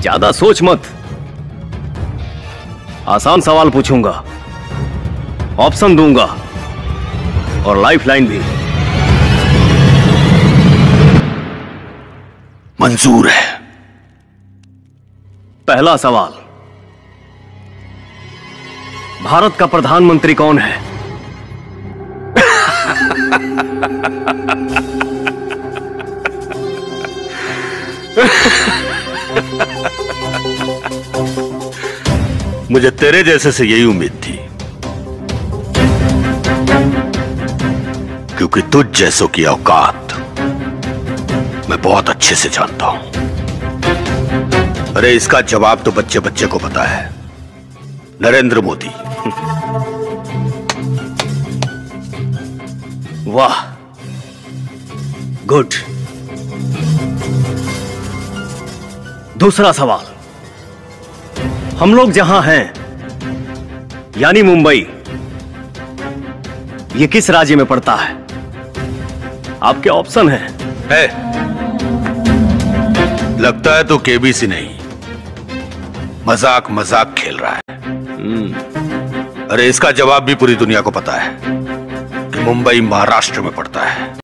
ज्यादा सोच मत। आसान सवाल पूछूंगा, ऑप्शन दूंगा और लाइफलाइन भी। मंजूर है। पहला सवाल, भारत का प्रधानमंत्री कौन है? मुझे तेरे जैसे से यही उम्मीद थी, क्योंकि तुझ जैसों की औकात मैं बहुत अच्छे से जानता हूं। अरे इसका जवाब तो बच्चे बच्चे को पता है, नरेंद्र मोदी। वाह, गुड। दूसरा सवाल, हम लोग जहां हैं यानी मुंबई, ये किस राज्य में पड़ता है? आपके ऑप्शन हैं। लगता है तो केबीसी नहीं, मजाक खेल रहा है। अरे इसका जवाब भी पूरी दुनिया को पता है कि मुंबई महाराष्ट्र में पड़ता है।